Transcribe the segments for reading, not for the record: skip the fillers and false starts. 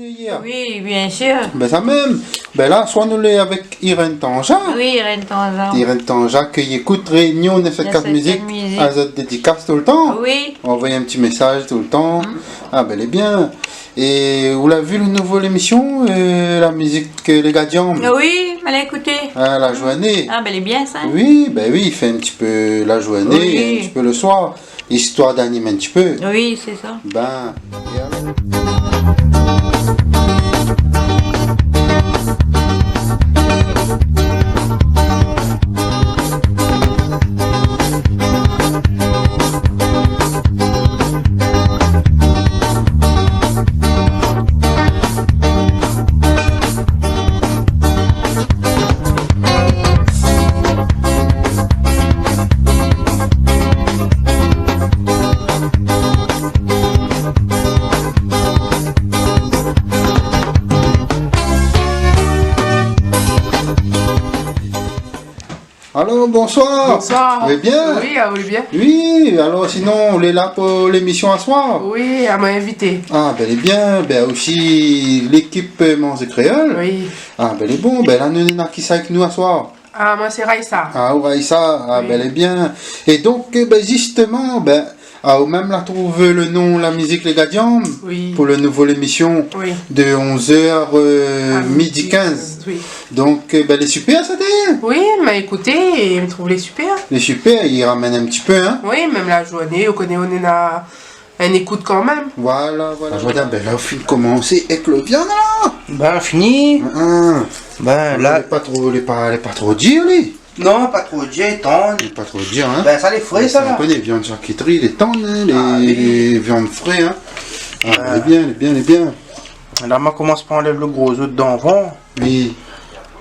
hier. Oui, bien sûr. Ben ça même. Ben là, soit nous les avec Irène Tanja. Oui, Irène Tanja. Irène Tanja qui écoute Réunion 94 musique. À cette dédicace tout le temps. Oui. On envoie un petit message tout le temps. Ah ben elle est bien. Et vous l'avez vu le nouveau l'émission, la musique Les Gadians. Oui, elle a écouté. Ah, la journée. Ah, ben elle est bien ça. Oui, ben oui, il fait un petit peu la journée, Oui. et un petit peu le soir. Histoire d'animer un petit peu. Oui, c'est ça. Ben, et alors Allô, bonsoir. Bonsoir. Vous allez bien? Oui, vous allez bien? Oui, alors sinon, on est là pour l'émission à soir. Oui, elle m'a invité. Ah, ben elle est bien. Ben aussi, l'équipe Mans et Créole. Oui. Ah, ben elle est bon. Ben là, nous, on a qui ça avec nous à soir? Ah, moi c'est Raïssa. Ah, ouais, ça. Ah, Oui. ben elle est bien. Et donc, ben justement, ben, ah, même là, trouve le nom, la musique Les Gadians. Oui. Pour le nouveau l'émission Oui. de 11h À midi 15. Oui. Donc, ben elle est super, ça t'est? Oui, elle m'a écouté et elle me trouve les super. Elle est super, il ramène un petit peu, hein. Oui, même la journée, on connaît, on est là. Elle écoute quand même. Voilà, voilà. Madame, ben là, au fil de commencer avec le viande, là. Ben fini. Ben Elle là. est pas trop dire, lui. Non, pas trop dur, tendre. Elle est pas trop dire, hein. Ben ça les frais ça On va. connaît les viandes charcuterie, les tendres, hein, Ah, oui. les viandes frais, hein. Ah, elle est bien, elle est bien, elle est bien. Là on commence par enlever le gros œuf d'avant. Oui,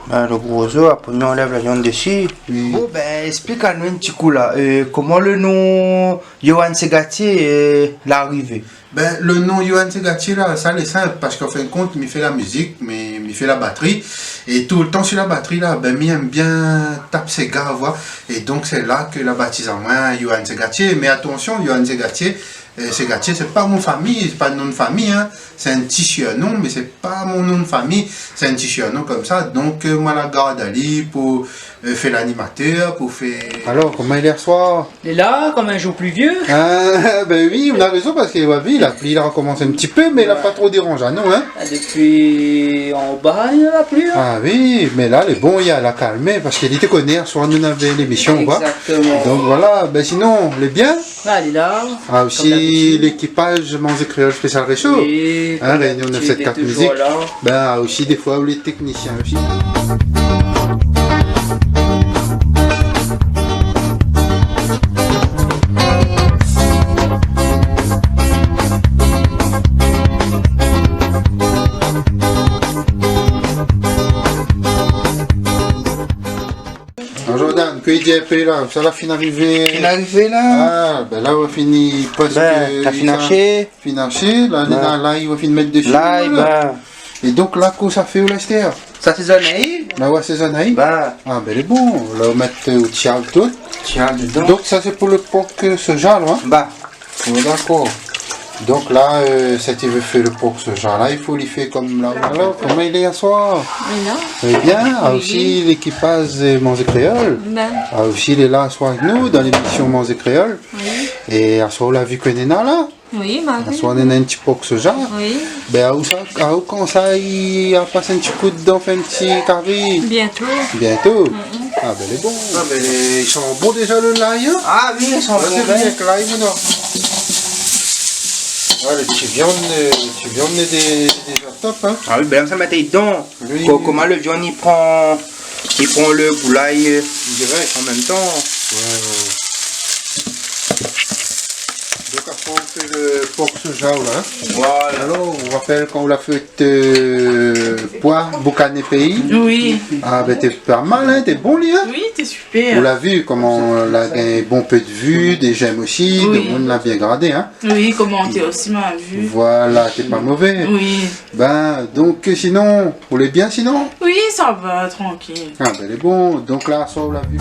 Ben le gros œuf, après on enlève la viande dessus. oui. Bon ben explique à nous un petit coup là. Comment le nom Johan Segatier est l'arrivée. Ben, le nom Johan Segatier, là, ça, c'est simple, parce qu'en fin de compte, il fait la musique, mais il fait la batterie. Et tout le temps sur la batterie, là, ben, il aime bien taper ses gars, voir. Et donc, c'est là que la baptise en main, Johan Segatier. Mais attention, Johan Segatier, Segatier, c'est pas mon famille, c'est pas le nom de famille, hein. C'est un petit surnom, mais c'est pas mon nom de famille. C'est un petit surnom comme ça. Donc, moi, la garde Ali pour faire l'animateur, pour faire. Alors, comment il est ce soir? Il est là, comme un jour plus vieux. Ah, ben oui, on a raison parce qu'il il a recommencé un petit peu, mais il n'a pas trop dérangé, non, hein? Depuis en bas, il n'y en a plus. Hein. Ah oui, mais là, les bons, il a calmé parce qu'il était connu, soit nous avait l'émission, quoi. Exactement. Donc voilà, ben sinon, les bien. Ah, il est là. Ah Comme aussi, d'habitude. l'équipage Mans et Créole spécial réchaud. Oui, Hein, comme Réunion d'habitude, 974 il est toujours musique. là. Ben aussi, des fois, les techniciens aussi. Jordan, que il dit un peu là, ça va finir arriver. Il est arrivé là. Ah, ben là, on va finir parce Ben que. t'as financé. Financé, là, Ben. là, il va finir mettre dessus. Là voilà. ben Et donc là, quoi ça fait au Lester? ça c'est zonné. Là, ouais, c'est ça, naïf. Ben Ah, ben, il est bon. Là, on met au tiers tout. tiens dedans. Donc, ça, c'est pour le porc soja, là. Hein? Ben Oh, d'accord. Donc là, si tu veux faire le porc soja, là, il faut lui faire comme là. Alors, comment il est à soir? Mais non. Très bien. Ah, Oui. aussi, l'équipage Mans et Créole. Ben, Ah, aussi, il est là à soir avec nous, dans l'émission Mans et Créole. oui. Et à soir, on l'a vu que Nena, là. Oui, À Marie. soir, on a un petit porc soja. Oui. Ben, où quand ça, il a passé un petit coup dedans, fait un petit carré. Bientôt. Bientôt. Ah, ben, il est bon. Ah, ben, ils sont bons déjà, le l'ail, hein? ah oui ils sont Vas-y, bons, viens ben. avec l'ail, mon homme. Ah, les petits viandes déjà top, hein? Ah oui ben ça mettait dedans. Oui. Comment le viande il prend le boulaye Direct. en même temps. Ouais. Donc, après, on fait le porc soja, là. Hein? Voilà. Alors, on rappelle quand on l'a fait pois, boucané pays. Oui. Ah, ben, t'es pas mal, hein? T'es bon, lui, hein? Oui, t'es On super. l'a vu, comment on a un bon peu de vues, des j'aime aussi, Oui. donc on l'a bien gradé, hein? Oui, comment t'es aussi m'a vu. Voilà, t'es pas mauvais. Oui. Ben, donc sinon, vous voulez bien sinon? Oui, ça va, tranquille. Ah ben, elle est bon. Donc là, ça, on l'a vu.